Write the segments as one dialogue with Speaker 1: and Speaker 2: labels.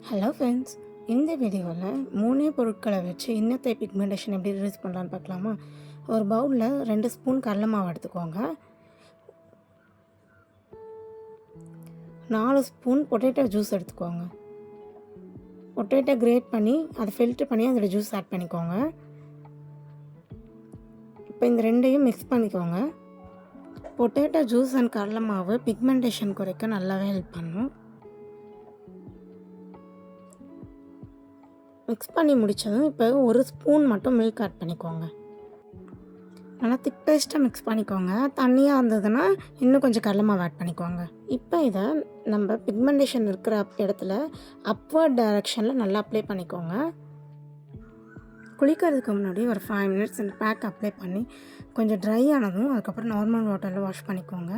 Speaker 1: Hello friends, இந்த வீடியோவில் 3 பொருட்களை வச்சு இன்னத்தை பிக்மெண்டேஷன் எப்படி ரிலீஸ் பண்ணலான்னு பார்க்கலாமா. ஒரு பவுலில் 2 ஸ்பூன் கடலை மாவு எடுத்துக்கோங்க. 4 ஸ்பூன் பொட்டேட்டோ ஜூஸ் எடுத்துக்கோங்க. பொட்டேட்டோ கிரேட் பண்ணி அதை ஃபில்ட்ரு பண்ணி அதோட ஜூஸ் ஆட் பண்ணிக்கோங்க. இப்போ இந்த ரெண்டையும் மிக்ஸ் பண்ணிக்கோங்க. பொட்டேட்டோ ஜூஸ் அண்ட் கடலை மாவு பிக்மெண்டேஷன் குறைக்க நல்லாவே ஹெல்ப் பண்ணும். மிக்ஸ் பண்ணி முடித்ததும் இப்போ 1 ஸ்பூன் மட்டும் மில்க் ஆட் பண்ணிக்கோங்க. நல்லா திக் பேஸ்ட்டாக மிக்ஸ் பண்ணிக்கோங்க. தண்ணியாக இருந்ததுன்னா இன்னும் கொஞ்சம் கடலை மாவு ஆட் பண்ணிக்கோங்க. இப்போ இதை நம்ம பிக்மெண்டேஷன் இருக்கிற இடத்துல அப்வர்ட் டைரெக்ஷனில் நல்லா அப்ளை பண்ணிக்கோங்க. குளிக்கிறதுக்கு முன்னாடி ஒரு 5 மினிட்ஸ் இந்த பேக் அப்ளை பண்ணி கொஞ்சம் ட்ரை ஆனதும் அதுக்கப்புறம் நார்மல் வாட்டரில் வாஷ் பண்ணிக்கோங்க.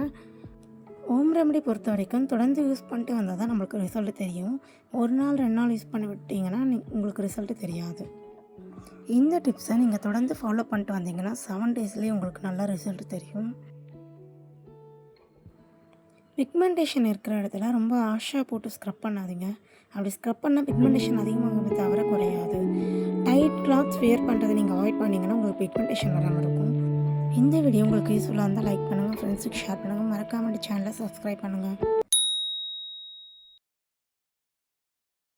Speaker 1: ஹோம் ரெமெடி பொறுத்த வரைக்கும் தொடர்ந்து யூஸ் பண்ணிட்டு வந்தால் தான் நம்மளுக்கு ரிசல்ட்டு தெரியும். ஒரு நாள் 2 நாள் யூஸ் பண்ணி விட்டிங்கன்னா உங்களுக்கு ரிசல்ட்டு தெரியாது. இந்த டிப்ஸை நீங்கள் தொடர்ந்து ஃபாலோ பண்ணிட்டு வந்தீங்கன்னா 7 டேஸ்லேயே உங்களுக்கு நல்ல ரிசல்ட் தெரியும். பிக்மெண்டேஷன் இருக்கிற இடத்துல ரொம்ப ஆஷாக போட்டு ஸ்க்ரப் பண்ணாதீங்க. அப்படி ஸ்க்ரப் பண்ணால் பிக்மெண்டேஷன் அதிகமாக தவிர குறையாது. டைட் கிளாத்ஸ் வேர் பண்ணுறதை நீங்கள் அவாய்ட் பண்ணிங்கன்னா உங்களுக்கு பிக்மெண்டேஷன் வராமல் இருக்கும். இந்த வீடியோ உங்களுக்கு யூஸ்ஃபுல்லாக இருந்தால் லைக் பண்ணுங்கள், ஃப்ரெண்ட்ஸுக்கு ஷேர் பண்ணுங்கள், மறக்காமல் சேனலை சப்ஸ்கிரைப் பண்ணுங்கள்.